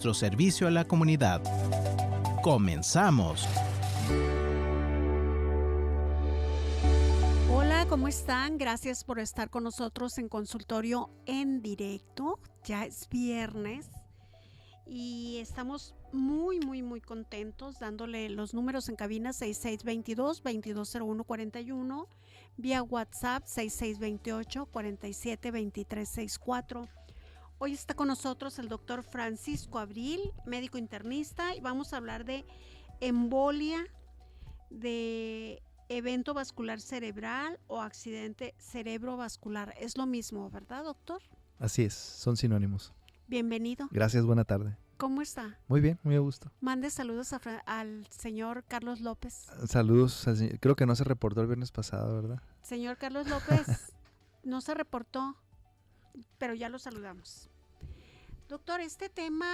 nuestro servicio a la comunidad. Comenzamos. Hola, ¿cómo están? Gracias por estar con nosotros en Consultorio en Directo. Ya es viernes y estamos muy contentos dándole los números en cabina 6622-220141, vía WhatsApp 6628-472364. Hoy está con nosotros el doctor Francisco Abril, médico internista, y vamos a hablar de embolia, de evento vascular cerebral o accidente cerebrovascular. Es lo mismo, ¿verdad, doctor? Así es, son sinónimos. Bienvenido. Gracias, buena tarde. ¿Cómo está? Muy bien, muy a gusto. Mande saludos al señor Carlos López. Saludos, creo que no se reportó el viernes pasado, ¿verdad? Señor Carlos López, no se reportó, pero ya lo saludamos. Doctor, este tema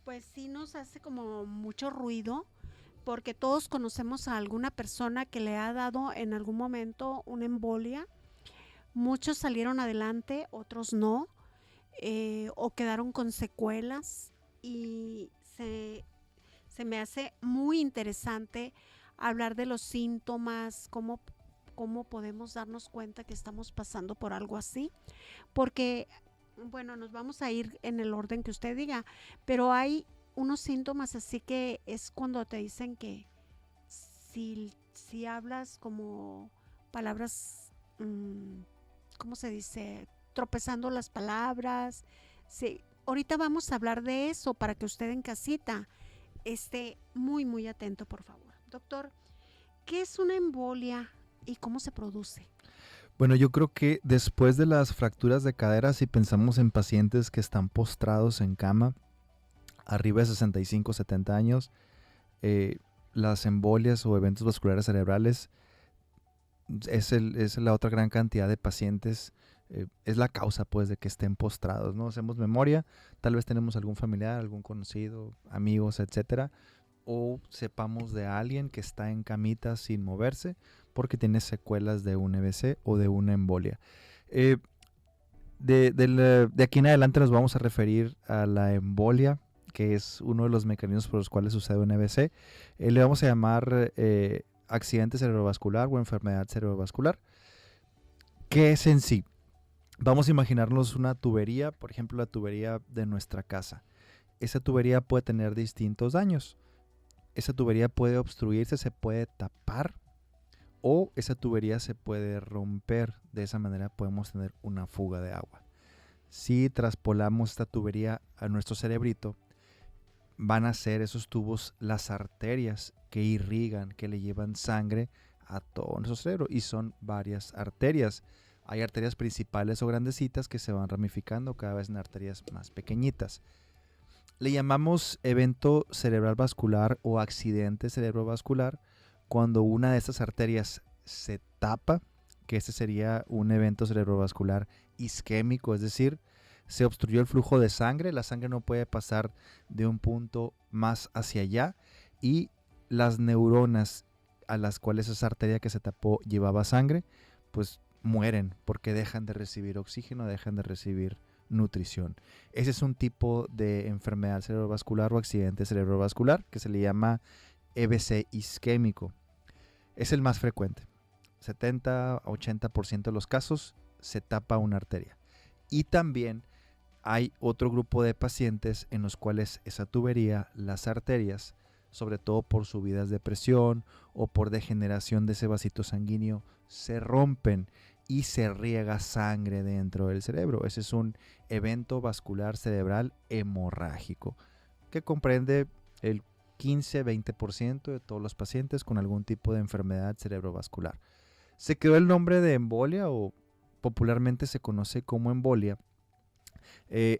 pues sí nos hace como mucho ruido, porque todos conocemos a alguna persona que le ha dado en algún momento una embolia. Muchos salieron adelante, otros no, o quedaron con secuelas, y se me hace muy interesante hablar de los síntomas, cómo podemos darnos cuenta que estamos pasando por algo así, porque, bueno, nos vamos a ir en el orden que usted diga, pero hay unos síntomas así que es cuando te dicen que si hablas como palabras, ¿cómo se dice? Tropezando las palabras. Sí. Ahorita vamos a hablar de eso para que usted en casita esté muy atento, por favor. Doctor, ¿qué es una embolia y cómo se produce? Bueno, yo creo que después de las fracturas de cadera, si pensamos en pacientes que están postrados en cama, arriba de 65, 70 años, las embolias o eventos vasculares cerebrales es la otra gran cantidad de pacientes, es la causa pues de que estén postrados, ¿no? Hacemos memoria, tal vez tenemos algún familiar, algún conocido, amigos, etcétera, o sepamos de alguien que está en camita sin moverse porque tiene secuelas de un EVC o de una embolia. De aquí en adelante nos vamos a referir a la embolia, que es uno de los mecanismos por los cuales sucede un EVC. Le vamos a llamar accidente cerebrovascular o enfermedad cerebrovascular. ¿Qué es en sí? Vamos a imaginarnos una tubería, por ejemplo la tubería de nuestra casa. Esa tubería puede tener distintos daños. Esa tubería puede obstruirse, se puede tapar, o esa tubería se puede romper. De esa manera podemos tener una fuga de agua. Si traspolamos esta tubería a nuestro cerebrito, van a ser esos tubos las arterias que irrigan, que le llevan sangre a todo nuestro cerebro, y son varias arterias. Hay arterias principales o grandecitas que se van ramificando cada vez en arterias más pequeñitas. Le llamamos evento cerebral vascular o accidente cerebrovascular cuando una de estas arterias se tapa, que este sería un evento cerebrovascular isquémico, es decir, se obstruyó el flujo de sangre, la sangre no puede pasar de un punto más hacia allá, y las neuronas a las cuales esa arteria que se tapó llevaba sangre, pues mueren porque dejan de recibir oxígeno, dejan de recibir nutrición. Ese es un tipo de enfermedad cerebrovascular o accidente cerebrovascular que se le llama EVC isquémico. Es el más frecuente. 70-80% de los casos se tapa una arteria. Y también hay otro grupo de pacientes en los cuales esa tubería, las arterias, sobre todo por subidas de presión o por degeneración de ese vasito sanguíneo, se rompen y se riega sangre dentro del cerebro. Ese es un evento vascular cerebral hemorrágico que comprende el 15-20% de todos los pacientes con algún tipo de enfermedad cerebrovascular. Se quedó el nombre de embolia, o popularmente se conoce como embolia,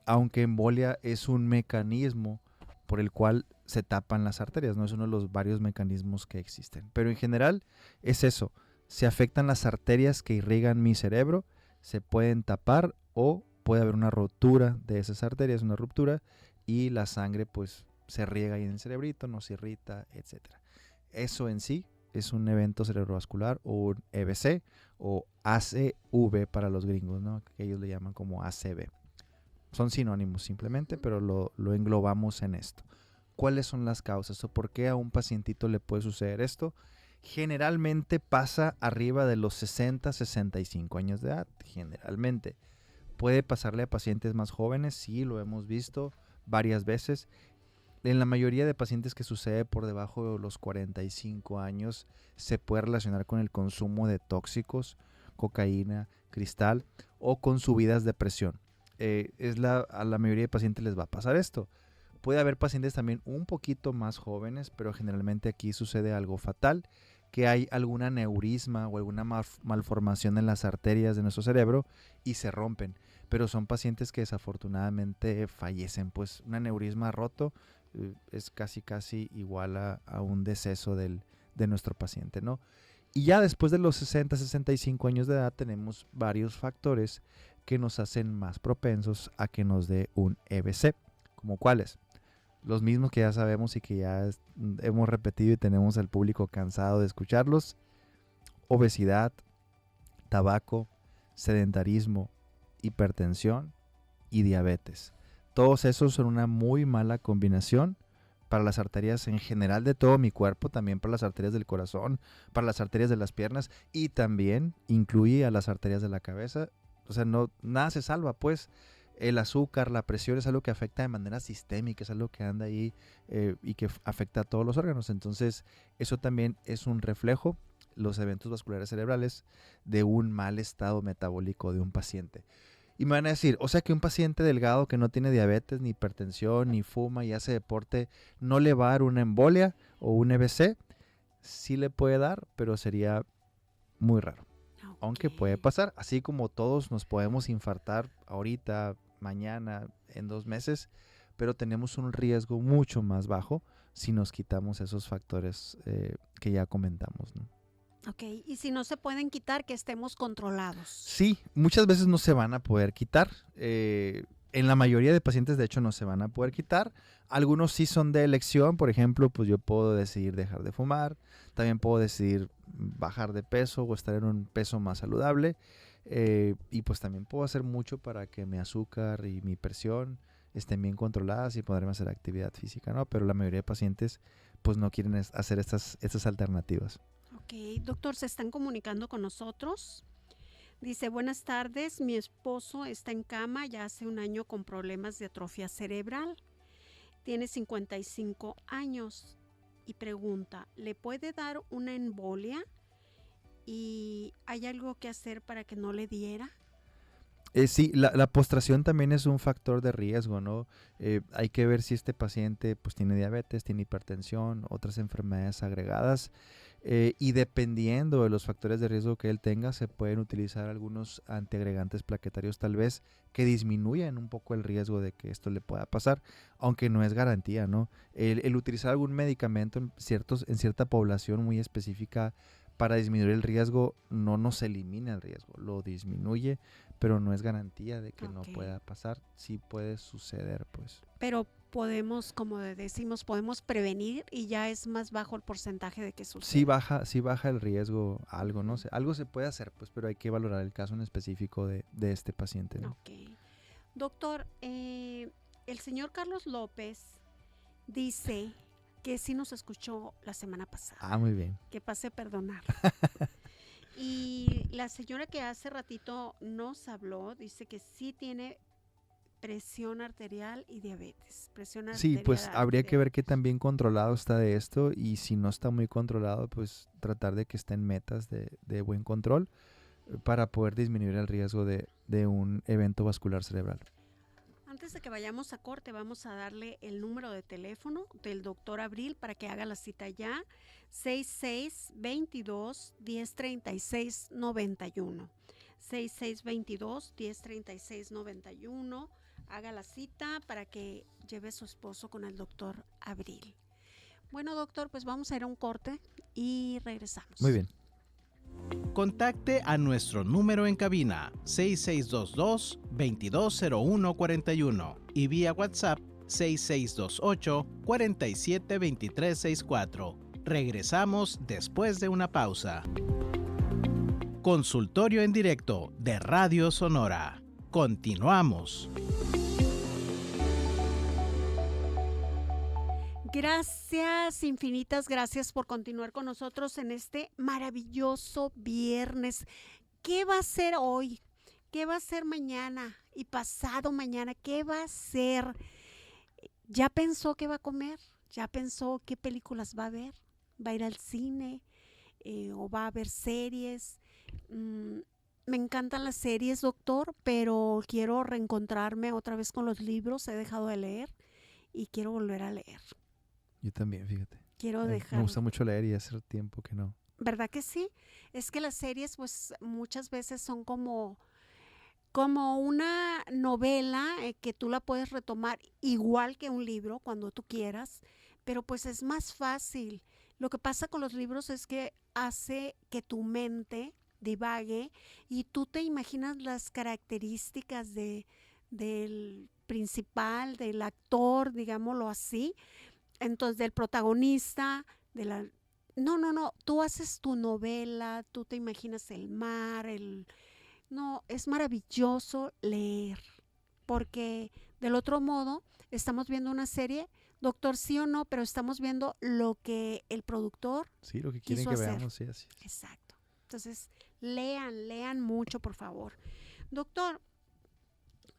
aunque embolia es un mecanismo por el cual se tapan las arterias, no es uno de los varios mecanismos que existen. Pero en general es eso, se afectan las arterias que irrigan mi cerebro, se pueden tapar o puede haber una rotura de esas arterias, una ruptura, y la sangre pues se riega ahí en el cerebrito, nos irrita, etc. Eso en sí es un evento cerebrovascular o un EVC o ACV para los gringos, ¿no? Que ellos le llaman como ACV. Son sinónimos simplemente, pero lo englobamos en esto. ¿Cuáles son las causas o por qué a un pacientito le puede suceder esto? Generalmente pasa arriba de los 60, 65 años de edad, generalmente. Puede pasarle a pacientes más jóvenes, sí, lo hemos visto varias veces. En la mayoría de pacientes que sucede por debajo de los 45 años, se puede relacionar con el consumo de tóxicos, cocaína, cristal o con subidas de presión. A la mayoría de pacientes les va a pasar esto. Puede haber pacientes también un poquito más jóvenes, pero generalmente aquí sucede algo fatal, que hay algún aneurisma o alguna malformación en las arterias de nuestro cerebro y se rompen. Pero son pacientes que desafortunadamente fallecen, pues un aneurisma roto es casi igual a un deceso de nuestro paciente, ¿no? Y ya después de los 60, 65 años de edad tenemos varios factores que nos hacen más propensos a que nos dé un EBC. ¿Como cuáles? Los mismos que ya sabemos y que ya hemos repetido y tenemos al público cansado de escucharlos. Obesidad, tabaco, sedentarismo, hipertensión y diabetes. Todos esos son una muy mala combinación para las arterias en general de todo mi cuerpo, también para las arterias del corazón, para las arterias de las piernas y también incluye a las arterias de la cabeza. O sea, nada se salva, pues. El azúcar, la presión es algo que afecta de manera sistémica, es algo que anda ahí y que afecta a todos los órganos. Entonces, eso también es un reflejo, los eventos vasculares cerebrales, de un mal estado metabólico de un paciente. Y me van a decir, o sea que un paciente delgado que no tiene diabetes, ni hipertensión, ni fuma y hace deporte, ¿no le va a dar una embolia o un EBC? Sí le puede dar, pero sería muy raro. Aunque puede pasar, así como todos nos podemos infartar ahorita, mañana, en 2 meses, pero tenemos un riesgo mucho más bajo si nos quitamos esos factores que ya comentamos, ¿no? Ok, y si no se pueden quitar, que estemos controlados. Sí, muchas veces no se van a poder quitar. En la mayoría de pacientes, de hecho, no se van a poder quitar. Algunos sí son de elección, por ejemplo, pues yo puedo decidir dejar de fumar, también puedo decidir bajar de peso o estar en un peso más saludable y pues también puedo hacer mucho para que mi azúcar y mi presión estén bien controladas y poderme hacer actividad física, ¿no? Pero la mayoría de pacientes pues no quieren hacer estas alternativas. Ok, doctor, se están comunicando con nosotros. Dice, buenas tardes, mi esposo está en cama ya hace 1 año con problemas de atrofia cerebral. Tiene 55 años y pregunta, ¿le puede dar una embolia? ¿Y hay algo que hacer para que no le diera? Sí, la postración también es un factor de riesgo, ¿no? Hay que ver si este paciente pues tiene diabetes, tiene hipertensión, otras enfermedades agregadas. Y dependiendo de los factores de riesgo que él tenga, se pueden utilizar algunos antiagregantes plaquetarios tal vez que disminuyan un poco el riesgo de que esto le pueda pasar, aunque no es garantía, ¿no? El utilizar algún medicamento en cierta población muy específica para disminuir el riesgo no nos elimina el riesgo, lo disminuye, pero no es garantía de que no pueda pasar. Sí puede suceder, pues. Pero podemos, como decimos, podemos prevenir y ya es más bajo el porcentaje de que sucede. Sí baja el riesgo algo, ¿no? Algo se puede hacer, pues, pero hay que valorar el caso en específico de este paciente, ¿no? Ok. Doctor, el señor Carlos López dice que sí nos escuchó la semana pasada. Ah, muy bien. Que pase a perdonar. Y la señora que hace ratito nos habló, dice que sí tiene presión arterial y diabetes. Sí, pues habría que ver qué tan bien controlado está de esto y si no está muy controlado, pues tratar de que esté en metas de buen control para poder disminuir el riesgo de un evento vascular cerebral. Antes de que vayamos a corte, vamos a darle el número de teléfono del doctor Abril para que haga la cita ya. 6622-1036-91. 6622-1036-91. Haga la cita para que lleve a su esposo con el doctor Abril. Bueno, doctor, pues vamos a ir a un corte y regresamos. Muy bien. Contacte a nuestro número en cabina 6622-220141 y vía WhatsApp 6628-472364. Regresamos después de una pausa. Consultorio en directo de Radio Sonora. Continuamos. Gracias, infinitas gracias por continuar con nosotros en este maravilloso viernes. ¿Qué va a ser hoy? ¿Qué va a ser mañana y pasado mañana? ¿Qué va a ser? ¿Ya pensó qué va a comer? ¿Ya pensó qué películas va a ver? ¿Va a ir al cine? ¿O va a ver series? Me encantan las series, doctor, pero quiero reencontrarme otra vez con los libros. He dejado de leer y quiero volver a leer. Yo también, fíjate. Quiero Me dejar. gusta mucho leer y hace tiempo que no. ¿Verdad que sí? Es que las series pues muchas veces son como una novela que tú la puedes retomar igual que un libro cuando tú quieras, pero pues es más fácil. Lo que pasa con los libros es que hace que tu mente divague y tú te imaginas las características del principal, del actor, digámoslo así, entonces del protagonista, de la... No, tú haces tu novela, tú te imaginas el mar, No, es maravilloso leer, porque del otro modo estamos viendo una serie, doctor, sí o no, pero estamos viendo lo que el productor Sí, lo que quieren quiso que hacer. veamos, sí, así es. Exacto. Entonces, lean mucho, por favor. Doctor,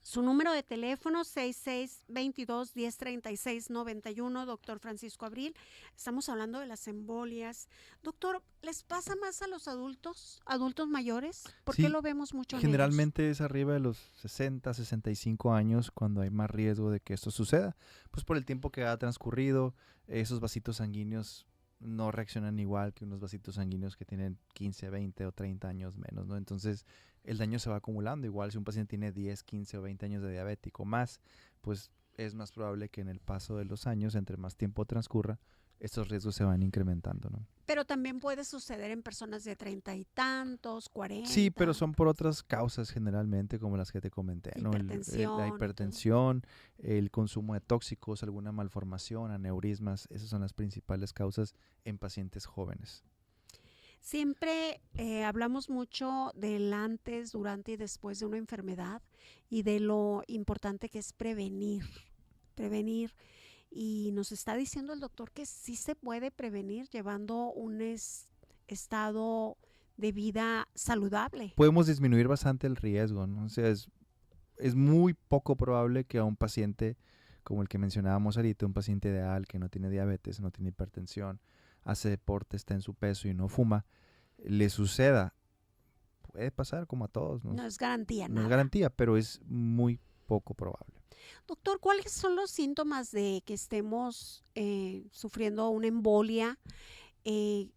su número de teléfono 6622-1036-91, doctor Francisco Abril. Estamos hablando de las embolias. Doctor, ¿les pasa más a los adultos mayores? ¿Por qué Sí, lo vemos mucho en ellos? generalmente es arriba de los 60, 65 años cuando hay más riesgo de que esto suceda. Pues por el tiempo que ha transcurrido, esos vasitos sanguíneos no reaccionan igual que unos vasitos sanguíneos que tienen 15, 20 o 30 años menos, ¿no? Entonces el daño se va acumulando. Igual si un paciente tiene 10, 15 o 20 años de diabético más, pues es más probable que en el paso de los años, entre más tiempo transcurra, estos riesgos se van incrementando, ¿no? Pero también puede suceder en personas de 30 y tantos, 40. Sí, pero son por otras causas generalmente, como las que te comenté, ¿no? La Hipertensión, hipertensión, el consumo de tóxicos, alguna malformación, aneurismas, esas son las principales causas en pacientes jóvenes. Siempre hablamos mucho del antes, durante y después de una enfermedad y de lo importante que es prevenir. Y nos está diciendo el doctor que sí se puede prevenir llevando un estado de vida saludable. Podemos disminuir bastante el riesgo, ¿no? O sea, es muy poco probable que a un paciente, como el que mencionábamos ahorita, un paciente ideal que no tiene diabetes, no tiene hipertensión, hace deporte, está en su peso y no fuma, le suceda. Puede pasar como a todos, ¿no? No es garantía, No nada. es garantía, pero es muy poco probable. Doctor, ¿cuáles son los síntomas de que estemos sufriendo una embolia?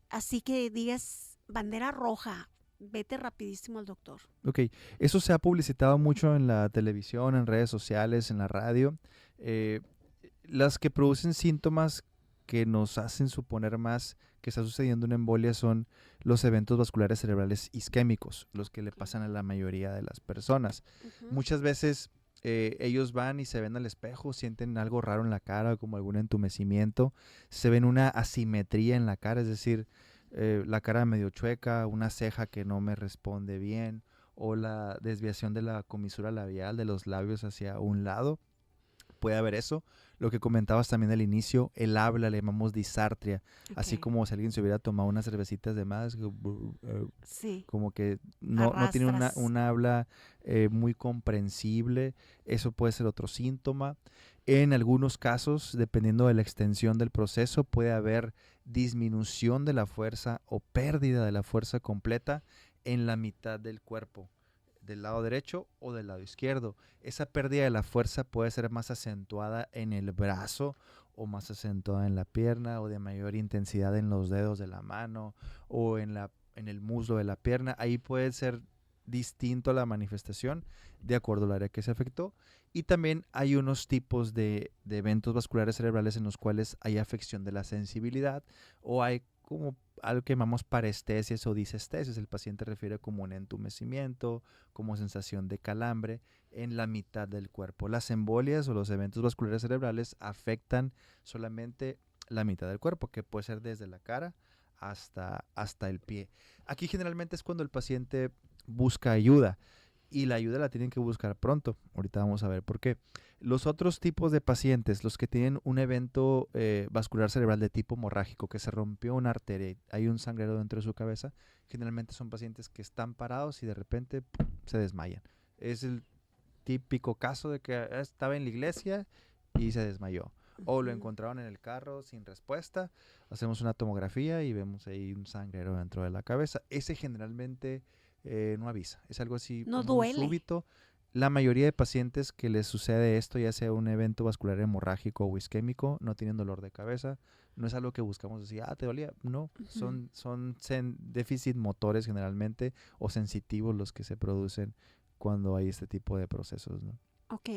Así que digas bandera roja, vete rapidísimo al doctor. Ok, eso se ha publicitado mucho en la televisión, en redes sociales, en la radio. Las que producen síntomas que nos hacen suponer más que está sucediendo una embolia son los eventos vasculares cerebrales isquémicos, los que le pasan a la mayoría de las personas. Muchas veces ellos van y se ven al espejo, sienten algo raro en la cara, como algún entumecimiento, se ven una asimetría en la cara, es decir, la cara medio chueca, una ceja que no me responde bien, o la desviación de la comisura labial de los labios hacia un lado. Puede haber eso. Lo que comentabas también al inicio, el habla le llamamos disartria, así como si alguien se hubiera tomado unas cervecitas de más, sí. como que no tiene una habla muy comprensible. Eso puede ser otro síntoma. En algunos casos, dependiendo de la extensión del proceso, puede haber disminución de la fuerza o pérdida de la fuerza completa en la mitad del cuerpo, del lado derecho o del lado izquierdo. Esa pérdida de la fuerza puede ser más acentuada en el brazo o más acentuada en la pierna o de mayor intensidad en los dedos de la mano o en el muslo de la pierna. Ahí puede ser distinto la manifestación de acuerdo al área que se afectó. Y también hay unos tipos de eventos vasculares cerebrales en los cuales hay afección de la sensibilidad o hay como algo que llamamos parestesias o disestesias. El paciente refiere como un entumecimiento, como sensación de calambre en la mitad del cuerpo. Las embolias o los eventos vasculares cerebrales afectan solamente la mitad del cuerpo, que puede ser desde la cara hasta el pie. Aquí generalmente es cuando el paciente busca ayuda. y la ayuda la tienen que buscar pronto. Ahorita vamos a ver por qué. Los otros tipos de pacientes, los que tienen un evento vascular cerebral de tipo hemorrágico, que se rompió una arteria y hay un sangrero dentro de su cabeza, generalmente son pacientes que están parados y de repente ¡pum!, se desmayan. Es el típico caso de que estaba en la iglesia y se desmayó. O lo encontraron en el carro sin respuesta, hacemos una tomografía y vemos ahí un sangrero dentro de la cabeza. Ese generalmente no avisa, es algo así No muy duele. súbito. La mayoría de pacientes que les sucede esto, ya sea un evento vascular hemorrágico o isquémico, no tienen dolor de cabeza. No es algo que buscamos decir, ¿te dolía? No, son déficit motores generalmente o sensitivos los que se producen cuando hay este tipo de procesos, ¿no? Ok.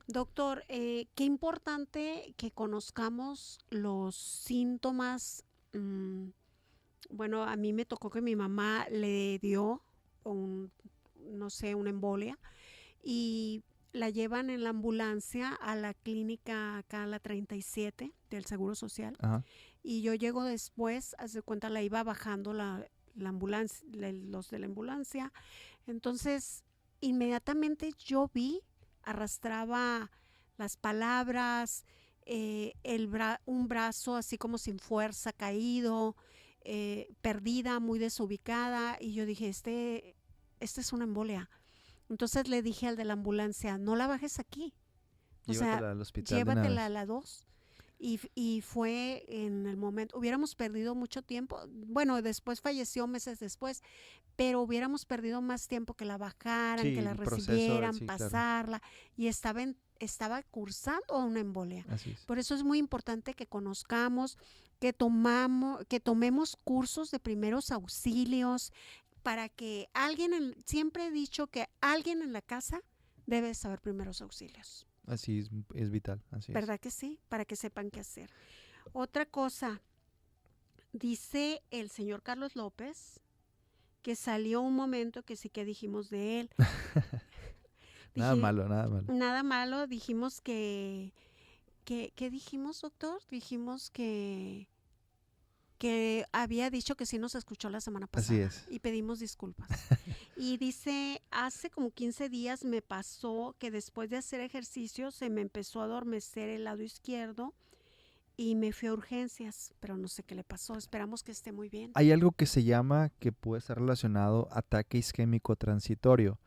Doctor, qué importante que conozcamos los síntomas. Bueno, a mí me tocó que mi mamá le dio no sé, una embolia y la llevan en la ambulancia a la clínica acá a la 37 del Seguro Social. Ajá. Y yo llego después, haz de cuenta, la iba bajando la ambulancia, los de la ambulancia. Entonces, inmediatamente yo vi, arrastraba las palabras, un brazo así como sin fuerza, caído, perdida, muy desubicada. Y yo dije, este es una embolia. Entonces le dije al de la ambulancia, no la bajes aquí. Llévatela al hospital de una llévatela vez. a la 2. Y fue en el momento, hubiéramos perdido mucho tiempo, bueno, después falleció meses después, pero hubiéramos perdido más tiempo que la bajaran, Sí, que la el proceso, recibieran, sí, claro. pasarla, y estaba cursando una embolia. Así es. Por eso es muy importante que conozcamos, que tomemos cursos de primeros auxilios, para que siempre he dicho que alguien en la casa debe saber primeros auxilios. Así es vital, así es. ¿Verdad que sí? Para que sepan qué hacer. Otra cosa, dice el señor Carlos López que salió un momento que sí que dijimos de él. Nada malo. Nada malo, dijimos ¿qué dijimos, doctor? Dijimos que había dicho que sí nos escuchó la semana pasada. Así es. Y pedimos disculpas. Y dice, hace como 15 días me pasó que después de hacer ejercicio se me empezó a adormecer el lado izquierdo y me fui a urgencias, pero no sé qué le pasó. Esperamos que esté muy bien. Hay algo que se llama, que puede estar relacionado, ataque isquémico transitorio,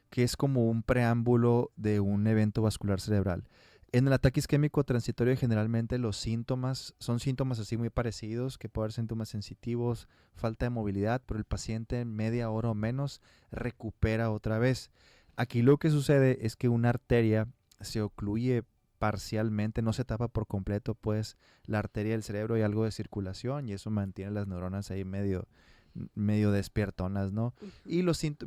que es como un preámbulo de un evento vascular cerebral. En el ataque isquémico transitorio generalmente los síntomas son síntomas así muy parecidos, que pueden haber síntomas sensitivos, falta de movilidad, pero el paciente en media hora o menos recupera otra vez. Aquí lo que sucede es que una arteria se ocluye parcialmente, no se tapa por completo, pues la arteria del cerebro y algo de circulación y eso mantiene las neuronas ahí medio despiertonas, ¿no? Y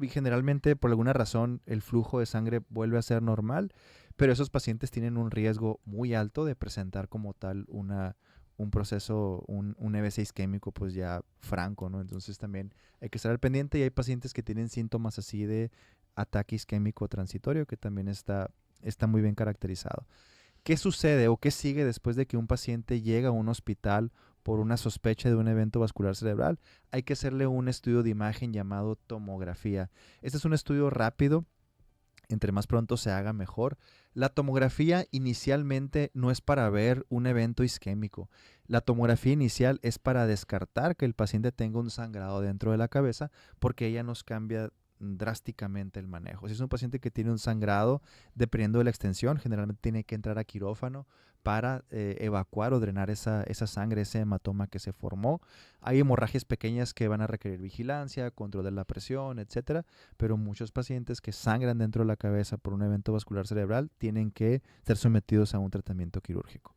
generalmente por alguna razón el flujo de sangre vuelve a ser normal, pero esos pacientes tienen un riesgo muy alto de presentar como tal un proceso, un EBC isquémico pues ya franco, ¿no? Entonces también hay que estar al pendiente y hay pacientes que tienen síntomas así de ataque isquémico transitorio que también está muy bien caracterizado. ¿Qué sucede o qué sigue después de que un paciente llega a un hospital por una sospecha de un evento vascular cerebral? Hay que hacerle un estudio de imagen llamado tomografía. Este es un estudio rápido, entre más pronto se haga mejor. La tomografía inicialmente no es para ver un evento isquémico. La tomografía inicial es para descartar que el paciente tenga un sangrado dentro de la cabeza porque ella nos cambia drásticamente el manejo. Si es un paciente que tiene un sangrado, dependiendo de la extensión, generalmente tiene que entrar a quirófano para evacuar o drenar esa sangre, ese hematoma que se formó. Hay hemorragias pequeñas que van a requerir vigilancia, control de la presión, etcétera, pero muchos pacientes que sangran dentro de la cabeza por un evento vascular cerebral tienen que ser sometidos a un tratamiento quirúrgico.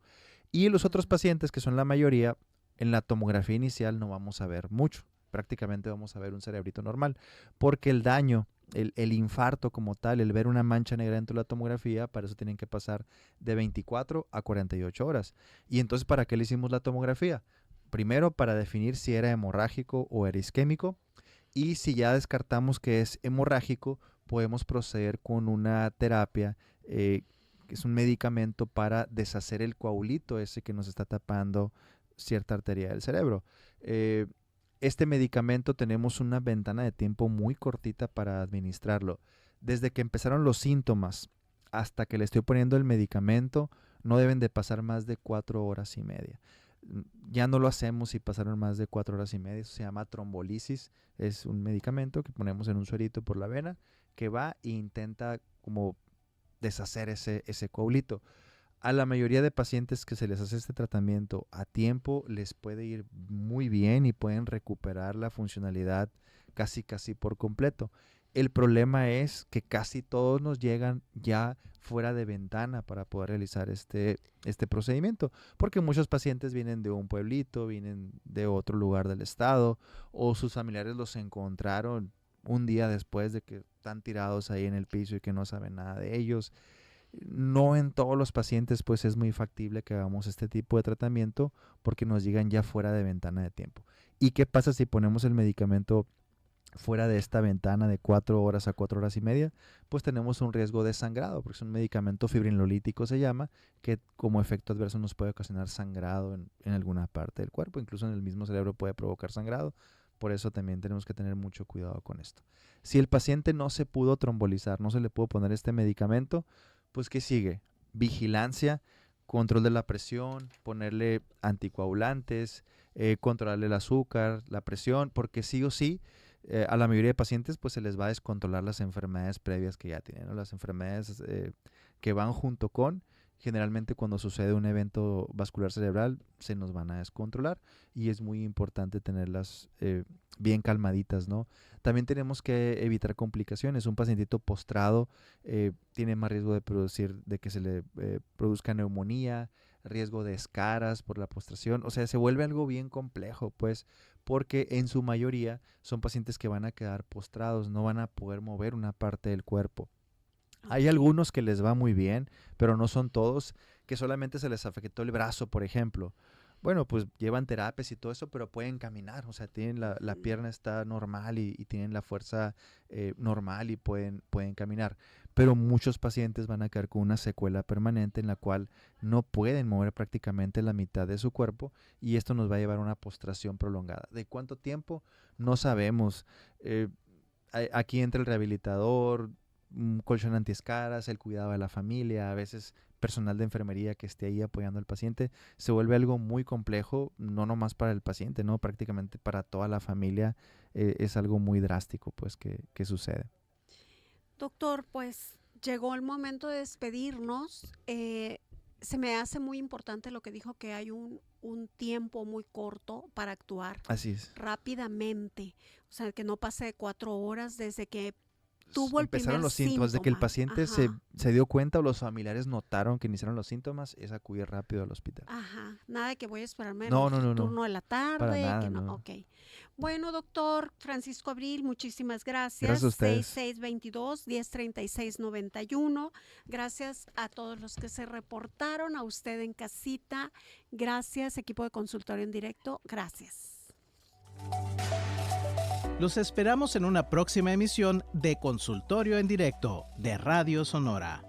Y los otros pacientes, que son la mayoría, en la tomografía inicial no vamos a ver mucho. Prácticamente vamos a ver un cerebrito normal, porque el daño, el infarto como tal, el ver una mancha negra dentro de la tomografía, para eso tienen que pasar de 24 a 48 horas. Y entonces, ¿para qué le hicimos la tomografía? Primero, para definir si era hemorrágico o era isquémico, y si ya descartamos que es hemorrágico, podemos proceder con una terapia, que es un medicamento para deshacer el coagulito ese que nos está tapando cierta arteria del cerebro. Este medicamento tenemos una ventana de tiempo muy cortita para administrarlo. Desde que empezaron los síntomas hasta que le estoy poniendo el medicamento, no deben de pasar más de 4 horas y media. Ya no lo hacemos si pasaron más de 4 horas y media. Eso se llama trombolisis. Es un medicamento que ponemos en un suerito por la vena que va e intenta como deshacer ese coagulito. A la mayoría de pacientes que se les hace este tratamiento a tiempo les puede ir muy bien y pueden recuperar la funcionalidad casi por completo. El problema es que casi todos nos llegan ya fuera de ventana para poder realizar este procedimiento, porque muchos pacientes vienen de un pueblito, vienen de otro lugar del estado, o sus familiares los encontraron un día después de que están tirados ahí en el piso y que no saben nada de ellos. No en todos los pacientes pues es muy factible que hagamos este tipo de tratamiento porque nos llegan ya fuera de ventana de tiempo. ¿Y qué pasa si ponemos el medicamento fuera de esta ventana de 4 horas a 4 horas y media? Pues tenemos un riesgo de sangrado, porque es un medicamento fibrinolítico se llama, que como efecto adverso nos puede ocasionar sangrado en alguna parte del cuerpo, incluso en el mismo cerebro puede provocar sangrado. Por eso también tenemos que tener mucho cuidado con esto. Si el paciente no se pudo trombolizar, no se le pudo poner este medicamento, pues ¿qué sigue? Vigilancia, control de la presión, ponerle anticoagulantes, controlarle el azúcar, la presión, porque sí o sí, a la mayoría de pacientes pues se les va a descontrolar las enfermedades previas que ya tienen, ¿no? Las enfermedades que van junto con, generalmente cuando sucede un evento vascular cerebral se nos van a descontrolar y es muy importante tenerlas bien calmaditas, ¿no? También tenemos que evitar complicaciones. Un pacientito postrado tiene más riesgo de que se le produzca neumonía, riesgo de escaras por la postración. O sea, se vuelve algo bien complejo, pues, porque en su mayoría son pacientes que van a quedar postrados, no van a poder mover una parte del cuerpo. Hay algunos que les va muy bien, pero no son todos, que solamente se les afectó el brazo, por ejemplo. Bueno, pues llevan terapias y todo eso, pero pueden caminar, o sea, tienen la pierna está normal y tienen la fuerza normal y pueden caminar. Pero muchos pacientes van a quedar con una secuela permanente en la cual no pueden mover prácticamente la mitad de su cuerpo y esto nos va a llevar a una postración prolongada. ¿De cuánto tiempo? No sabemos. Aquí entra el rehabilitador, un colchón antiescaras, el cuidado de la familia, a veces personal de enfermería que esté ahí apoyando al paciente. Se vuelve algo muy complejo, no nomás para el paciente, no, prácticamente para toda la familia. Es algo muy drástico pues que sucede. Doctor, pues llegó el momento de despedirnos. Se me hace muy importante lo que dijo, que hay un tiempo muy corto para actuar. Así es. Rápidamente. O sea, que no pase de 4 horas desde que tuvo el Empezaron primer los síntomas, de que el síntoma. paciente Ajá. se dio cuenta o los familiares notaron que iniciaron los síntomas, es acudir rápido al hospital. Ajá, nada de que voy a esperarme No, el no. turno de la tarde, Para nada, que no, no. ok. Bueno, doctor Francisco Abril, muchísimas gracias. Gracias a ustedes. 6622-1036-91. Gracias a todos los que se reportaron, a usted en casita. Gracias, equipo de consultorio en directo. Gracias. Los esperamos en una próxima emisión de Consultorio en Directo de Radio Sonora.